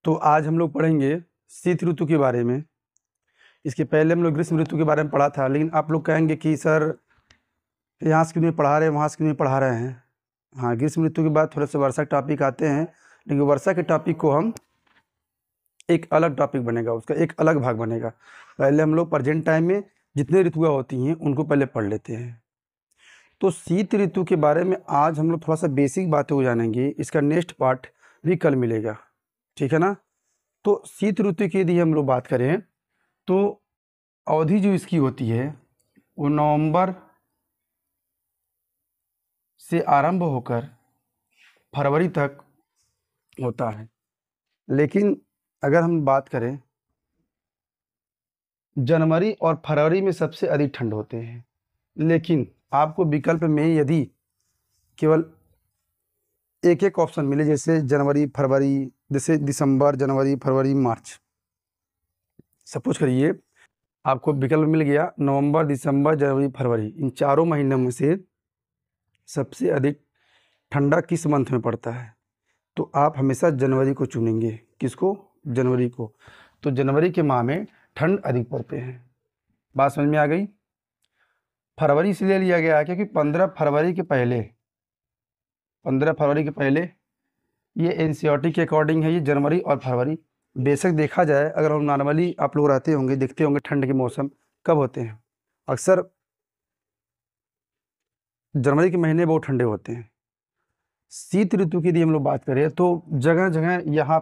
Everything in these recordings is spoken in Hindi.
तो आज हम लोग पढ़ेंगे शीत ऋतु के बारे में। इसके पहले हम लोग ग्रीष्म ऋतु के बारे में पढ़ा था, लेकिन आप लोग कहेंगे कि सर यहाँ से क्यों नहीं पढ़ा रहे, वहाँ से क्यों नहीं पढ़ा रहे हैं। हाँ, ग्रीष्म ऋतु के बाद थोड़े से वर्षा के टॉपिक आते हैं, लेकिन वर्षा के टॉपिक को हम एक अलग टॉपिक बनेगा, उसका एक अलग भाग बनेगा। पहले हम लोग प्रेजेंट टाइम में जितने ऋतुएँ होती हैं उनको पहले पढ़ लेते हैं। तो शीत ऋतु के बारे में आज हम लोग थोड़ा सा बेसिक बातें को जानेंगे, इसका नेक्स्ट पार्ट भी कल मिलेगा, ठीक है ना। तो शीत ऋतु की यदि हम लोग बात करें तो अवधि जो इसकी होती है वो नवंबर से आरंभ होकर फरवरी तक होता है। लेकिन अगर हम बात करें, जनवरी और फरवरी में सबसे अधिक ठंड होते हैं। लेकिन आपको विकल्प में यदि केवल एक एक ऑप्शन मिले, जैसे जनवरी फरवरी, जैसे दिसंबर जनवरी फरवरी मार्च, सपोज करिए आपको विकल्प मिल गया नवंबर दिसंबर जनवरी फरवरी, इन चारों महीनों में से सबसे अधिक ठंडा किस मंथ में पड़ता है, तो आप हमेशा जनवरी को चुनेंगे। किसको? जनवरी को। तो जनवरी के माह में ठंड अधिक पड़ते हैं। बात समझ में आ गई। फरवरी इसलिए लिया गया है क्योंकि 15 फरवरी के पहले ये एनसीईआरटी के अकॉर्डिंग है, ये जनवरी और फरवरी। बेशक देखा जाए, अगर हम नॉर्मली आप लोग रहते होंगे, देखते होंगे ठंड के मौसम कब होते हैं, अक्सर जनवरी के महीने बहुत ठंडे होते हैं। शीत ऋतु की यदि हम लोग बात करें तो जगह जगह यहाँ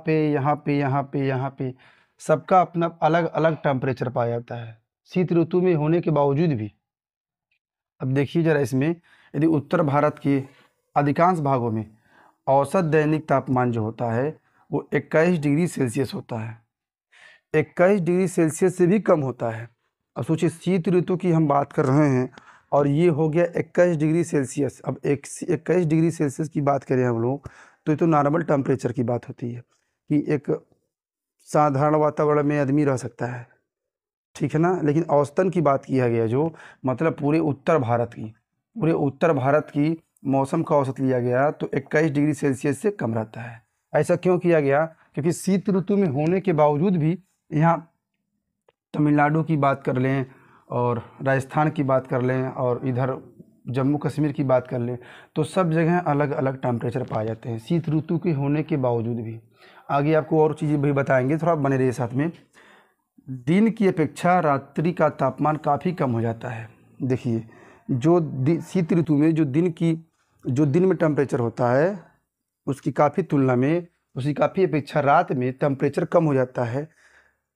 पे सबका अपना अलग अलग टेम्परेचर पाया जाता है शीत ऋतु में होने के बावजूद भी। अब देखिए जरा इसमें, यदि उत्तर भारत के अधिकांश भागों में औसत दैनिक तापमान जो होता है वो 21 डिग्री सेल्सियस होता है, 21 डिग्री सेल्सियस से भी कम होता है। अब सोचिए शीत ऋतु की हम बात कर रहे हैं और ये हो गया 21 डिग्री सेल्सियस। अब 21 डिग्री सेल्सियस की बात करें हम लोग तो ये तो नॉर्मल टेम्परेचर की बात होती है कि एक साधारण वातावरण में आदमी रह सकता है, ठीक है ना। लेकिन औसतन की बात किया गया, जो मतलब पूरे उत्तर भारत की मौसम का औसत लिया गया तो 21 डिग्री सेल्सियस से कम रहता है। ऐसा क्यों किया गया? क्योंकि शीत ऋतु में होने के बावजूद भी यहाँ तमिलनाडु की बात कर लें और राजस्थान की बात कर लें और इधर जम्मू कश्मीर की बात कर लें तो सब जगह अलग अलग टेम्परेचर पाए जाते हैं शीत ऋतु के होने के बावजूद भी। आगे आपको और चीज़ें भी बताएंगे, थोड़ा बने रहिए साथ में। दिन की अपेक्षा रात्रि का तापमान काफ़ी कम हो जाता है। देखिए जो शीत ऋतु में जो दिन में टेम्परेचर होता है उसकी काफ़ी अपेक्षा रात में टेम्परेचर कम हो जाता है।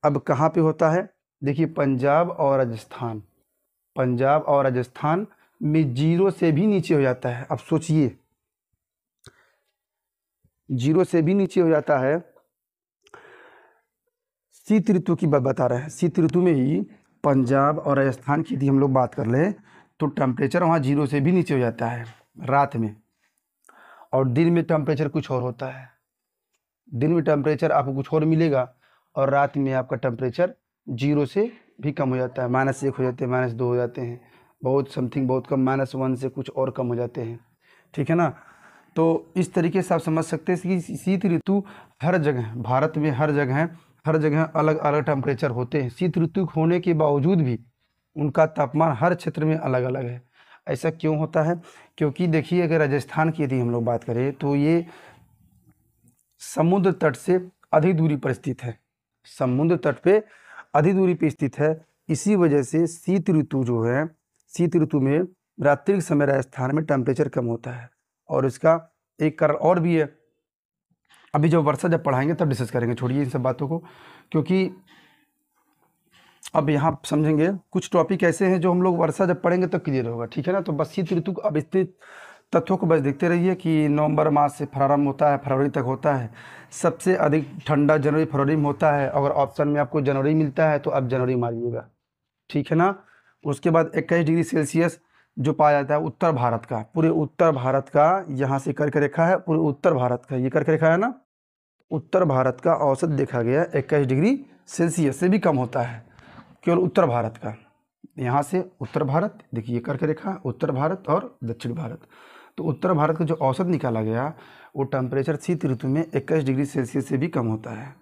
अब कहाँ पे होता है? देखिए पंजाब और राजस्थान में 0 से भी नीचे हो जाता है। अब सोचिए 0 से भी नीचे हो जाता है। शीत ऋतु की बात बता रहे हैं। शीत ऋतु में ही पंजाब और राजस्थान की यदि हम लोग बात कर लें तो टेम्परेचर वहाँ 0 से भी नीचे हो जाता है रात में, और दिन में टेम्परेचर कुछ और होता है। दिन में टेम्परेचर आपको कुछ और मिलेगा और रात में आपका टेम्परेचर 0 से भी कम हो जाता है, -1 हो जाते हैं, -2 हो जाते हैं, बहुत कम, -1 से कुछ और कम हो जाते हैं, ठीक है ना। तो इस तरीके से आप समझ सकते हैं कि शीत ऋतु हर जगह भारत में हर जगह अलग अलग टेम्परेचर होते हैं। शीत ऋतु होने के बावजूद भी उनका तापमान हर क्षेत्र में अलग अलग है। ऐसा क्यों होता है? क्योंकि देखिए अगर राजस्थान की यदि हम लोग बात करें तो ये समुद्र तट से अधिक दूरी पर स्थित है, समुद्र तट पे अधिक दूरी पे स्थित है। इसी वजह से शीत ऋतु में रात्रि के समय राजस्थान में टेम्परेचर कम होता है। और इसका एक कारण और भी है, अभी जब पढ़ाएंगे तब डिस्कस करेंगे, छोड़िए इन सब बातों को, क्योंकि अब यहाँ समझेंगे कुछ टॉपिक ऐसे हैं जो हम लोग वर्षा जब पढ़ेंगे तब क्लियर होगा, ठीक है ना। तो बस शीत ऋतु अब इतने तथ्यों को बस देखते रहिए कि नवंबर मास से प्रारंभ होता है, फरवरी तक होता है। सबसे अधिक ठंडा जनवरी फरवरी में होता है। अगर ऑप्शन में आपको जनवरी मिलता है तो आप जनवरी मारिएगा, ठीक है ना। उसके बाद 21 डिग्री सेल्सियस जो पाया जाता है उत्तर भारत का, पूरे उत्तर भारत का, यहाँ से करके रखा है, पूरे उत्तर भारत का ये करके रखा है ना। उत्तर भारत का औसत देखा गया 21 डिग्री सेल्सियस से भी कम होता है, केवल उत्तर भारत का। यहाँ से उत्तर भारत, देखिए करके रेखा, उत्तर भारत और दक्षिण भारत। तो उत्तर भारत का जो औसत निकाला गया वो टेम्परेचर शीत ऋतु में 21 डिग्री सेल्सियस से भी कम होता है।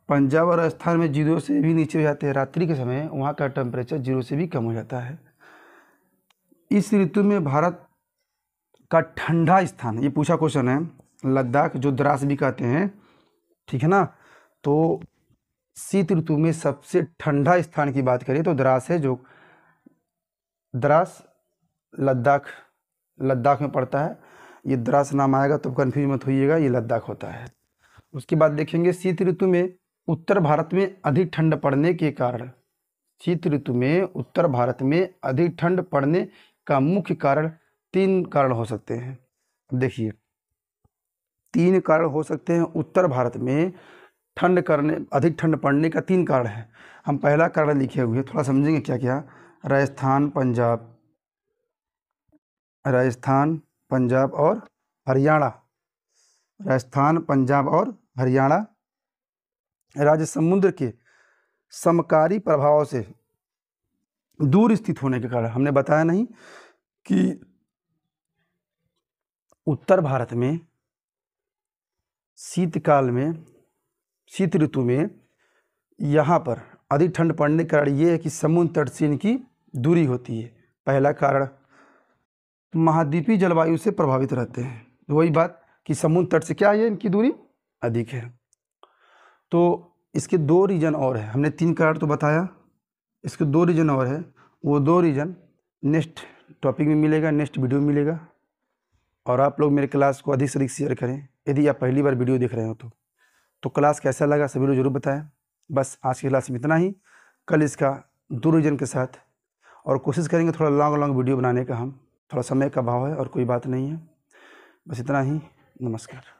पंजाब और राजस्थान में 0 से भी नीचे हो जाते हैं। रात्रि के समय वहाँ का टेम्परेचर 0 से भी कम हो जाता है। इस ऋतु में भारत का ठंडा स्थान, ये पूछा क्वेश्चन है, लद्दाख जो द्रास भी कहते हैं, ठीक है ना। तो शीत ऋतु में सबसे ठंडा स्थान की बात करें तो द्रास है, जो द्रास लद्दाख में पड़ता है। ये द्रास नाम आएगा तो कन्फ्यूज मत होइएगा, ये लद्दाख होता है। उसके बाद देखेंगे शीत ऋतु में उत्तर भारत में अधिक ठंड पड़ने के कारण, शीत ऋतु में उत्तर भारत में अधिक ठंड पड़ने का मुख्य कारण 3 कारण हो सकते हैं। देखिए 3 कारण हो सकते हैं उत्तर भारत में अधिक ठंड पड़ने का 3 कारण है। हम पहला कारण लिखे हुए, थोड़ा समझेंगे क्या क्या। राजस्थान, पंजाब और हरियाणा। राजस्थान, पंजाब और हरियाणा राज्य समुद्र के समकारी प्रभाव से दूर स्थित होने के कारण, हमने बताया नहीं कि उत्तर भारत में शीतकाल में, शीत ऋतु में यहाँ पर अधिक ठंड पड़ने का कारण ये है कि समुद्र तट से इनकी दूरी होती है। पहला कारण महाद्वीपीय जलवायु से प्रभावित रहते हैं। वही बात कि समुद्र तट से क्या है, इनकी दूरी अधिक है। तो इसके 2 रीजन और है, हमने 3 कारण तो बताया, इसके 2 रीजन और है। वो 2 रीजन नेक्स्ट टॉपिक में मिलेगा, नेक्स्ट वीडियो में मिलेगा। और आप लोग मेरे क्लास को अधिक से अधिक शेयर करें। यदि आप पहली बार वीडियो देख रहे हो तो क्लास कैसा लगा सभी लोग जरूर बताएं। बस आज की क्लास में इतना ही। कल इसका 2 रीजन के साथ और कोशिश करेंगे थोड़ा लॉन्ग वीडियो बनाने का। हम थोड़ा समय का अभाव है और कोई बात नहीं है। बस इतना ही। नमस्कार।